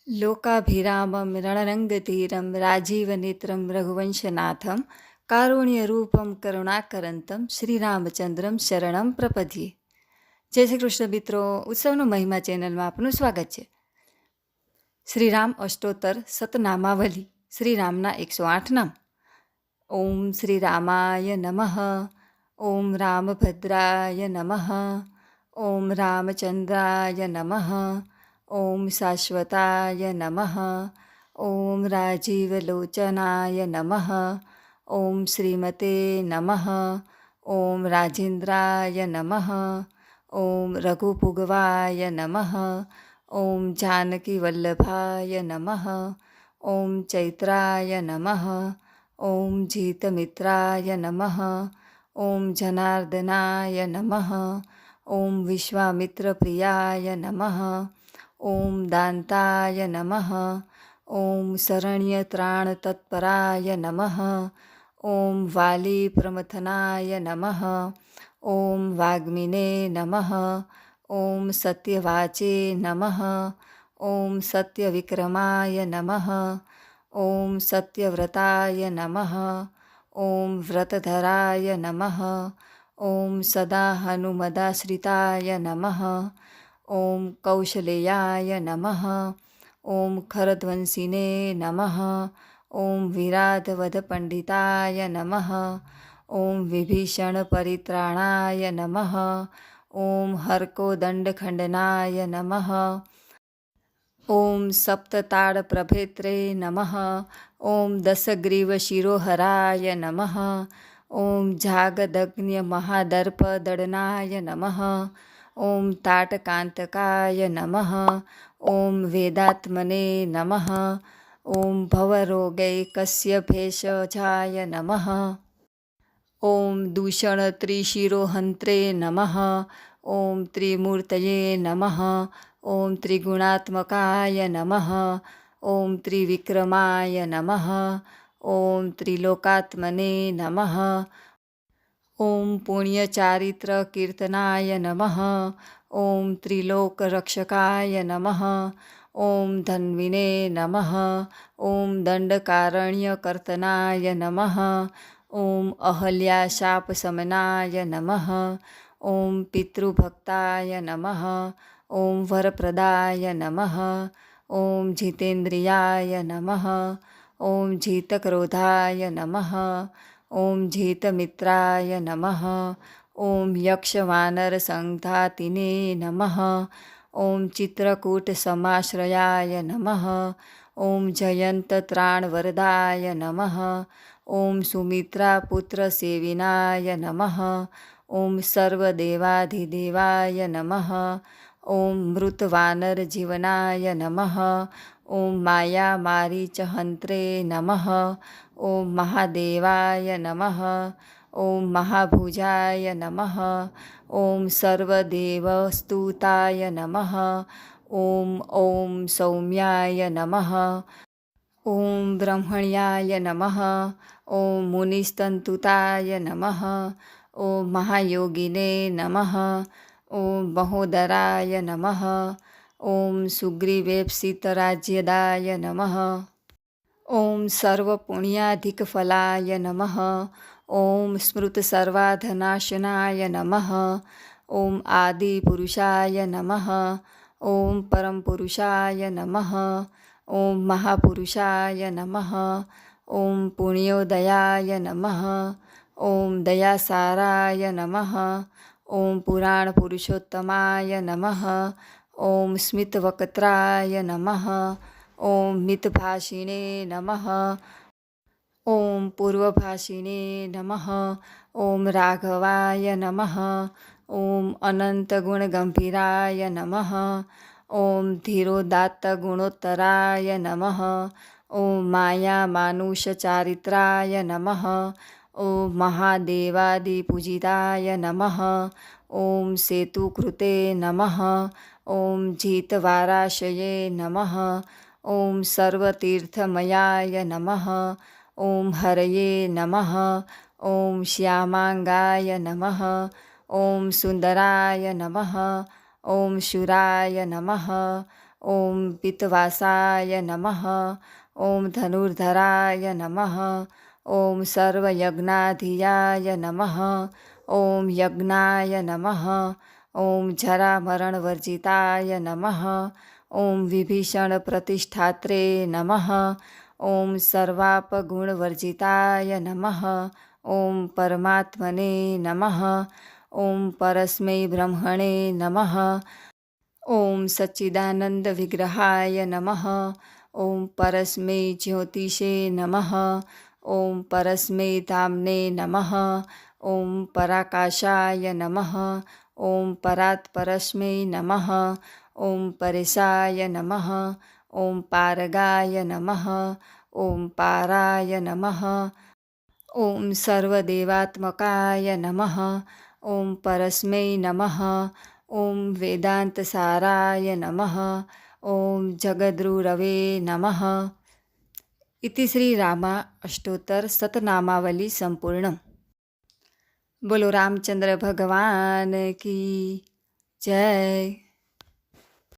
लोकाभिरामं रणरङ्गधीरं राजीवनेत्रं रघुवंशनाथं કારુણ્યરૂપમ કરુણાકરંતમ શ્રીરામચંદ્રમ શરણમ પ્રપદ્યે. જય શ્રી કૃષ્ણ મિત્રો, ઉત્સવનો મહિમા ચેનલમાં આપનું સ્વાગત છે. શ્રીરામ અષ્ટોત્તર સતનામાવલી. શ્રીરામના 108 નામ. ઓમ શ્રી રામાય નમઃ. ઓમ રામભદ્રાય નમઃ. ઓમ રામચંદ્રાય નમઃ. ઓમ શાશ્વતાય નમઃ. ઓમ રાજીવલોચનાય નમઃ. ઓમ શ્રીમતે નમઃ. ઓમ રાજેન્દ્રાય નમઃ. ઓમ રઘુપુગવાય નમઃ. ઓમ જાનકીવલ્લભાય નમઃ. ઓમ ચૈત્રાય નમઃ. ઓમ જીતમિત્રાય નમઃ. ઓમ જનાર્દનાય નમઃ. ઓમ વિશ્વામિત્રપ્રિયાય નમઃ. ઓમ દાન્તાય નમઃ. ઓમ શરણ્યત્રાણતત્પરાય નમઃ. ઓમ વાલીપ્રમથનાય નમઃ. ઓમ વાગ્મીને નમઃ. ઓમ સત્યવાચે નમઃ. ઓમ સત્યવિક્રમાય નમઃ. ઓમ સત્યવ્રતાય નમઃ. ઓમ વ્રતધરાય નમઃ. ઓમ સદા હનુમદાશ્રિતાય નમઃ. ઓમ કૌશલેયાય નમઃ. ઓમ ખરધ્વંસિને નમઃ. ઓમ વિરાધવધપંડિતાય નમઃ. ઓમ વિભીષણપરિત્રાણાય નમઃ. ઓમ હર્કોદંડખંડનાય નમઃ. ઓમ સપ્તતાળપ્રભેત્રે નમઃ. ઓમ દશગ્રીવશિરોહરાય નમઃ. ઓમ જાગદગ્ન્યમહાદર્પદળનાય નમઃ. ઓમ તાટકાંતકાય નમઃ. ઓમ વેદાત્મને નમઃ. ઓમ ભવરોગૈકસ્યભેષજાય નમઃ. ઓમ દૂષણત્રિશિરોહંત્રે નમઃ. ઓમ ત્રિમૂર્તયે નમઃ. ઓમ ત્રિગુણાત્મકાય નમઃ. ઓમ ત્રિવિક્રમાય નમઃ. ઓમ ત્રિલોકાત્મને નમઃ. ઓમ પુણ્યચારિત્રકીર્તનાય નમઃ. ઓમ ત્રિલોકરક્ષકાય નમઃ. ઓમ ધન્વિને નમઃ. ઓમ દંડકારણ્યકર્તનાય નમઃ. ઓમ અહલ્યાશાપશમનાય નમઃ. ઓમ પિતૃભક્તાય નમઃ. ઓમ વરપ્રદાય નમઃ. ઓમ જીતેન્દ્રિયાય નમઃ. ઓમ જીતક્રોધાય નમઃ. ઓમ જીતમિત્રાય નમઃ. ઓમ યક્ષવાનરસંઘાતિને નમઃ. ઓમ ચિત્રકૂટસમાશ્રયાય નમઃ. ઓમ જયંતત્રાણવરદાય નમઃ. ઓમ સુમિત્રાપુત્રસેવિનાય નમઃ. ઓમ સર્વદેવાધિદેવાય નમઃ. ઓમ મૃતવાનરજીવનાય નમઃ. ઓમ માયામારીચહંત્રે નમઃ. ઓમ મહાદેવાય નમઃ. ઓમ મહાભુજાય નમઃ. ઓમ સર્વદેવસ્તુતાય નમઃ. ઓમ સૌમ્યાય નમઃ. ઓમ બ્રહ્મણ્યાય નમઃ. ઓમ મુનિસ્તંતુતાય નમઃ. ઓમ મહાયોગિને નમઃ. ઓમ મહોદરાય નમઃ. ઓમ સુગ્રીવેપ્સિતરાજ્યદાય નમઃ. ઓમ સર્વપુણ્યાધિકફલાય નમઃ. ઓમ સ્મૃતસર્વાધનાશનાય નમઃ. ઓમ આદિપુરુષાય નમઃ. ઓમ પરમપુરુષાય નમઃ. ઓમ મહાપુરુષાય નમઃ. ઓમ પુણ્યોદયાય નમઃ. ઓમ દયાસારાય નમઃ. ઓમ પુરાણપુરુષોત્તમાય નમઃ. ઓમ સ્મિતવક્ત્રાય નમઃ. ઓમ મિતભાષિણે નમઃ. ઓમ પૂર્વભાષિણે નમઃ. ઓમ રાઘવાય નમઃ. ઓમ અનંતગુણગંભીરાય નમઃ. ઓમ ધીરોદાત્તગુણોત્તરાય નમઃ. ઓમ માયામાનુષચારિત્રાય નમઃ. ઓમ મહાદેવાદિપૂજિતાય નમઃ. ઓમ સેતુકૃતે નમઃ. ઓમ જીતવારાશયે નમઃ. ઓમ સર્વતીર્થમયાય નમઃ. ઓમ હરયે નમઃ. ઓમ શ્યામાંગાય નમઃ. ઓમ સુંદરાય નમઃ. ઓમ શુરાય નમઃ. ॐ पितवासाय नमः। ॐ धनुर्धराय नमः। ॐ सर्वयज्ञाधियाय नमः। ॐ यज्ञाय नमः। ॐ जरामरणवर्जिताय नमः। ॐ विभीषणप्रतिष्ठात्रे नमः। ॐ सर्वापगुणवर्जिताय नमः। ॐ परमात्मने नमः। ॐ परस्मै ब्रह्मणे नमः। ॐ सच्चिदानन्दविग्रहाय नमः। ॐ परस्मै ज्योतिषे नमः। ॐ परस्मै धाम्ने नमः। ॐ पराकाशाय नमः। ॐ परात्परस्मै नमः। ॐ परेशाय नमः। ॐ पारगाय नमः। ॐ पाराय नमः। ॐ सर्वदेवात्मकाय नमः। ॐ परस्मै नमः। ॐ वेदान्तसाराय नमः। ॐ जगद्गुरवे नमः। इति श्रीरामा अष्टोत्तर शतनामावली संपूर्णम्। बोलो रामचंद्र भगवान की जय।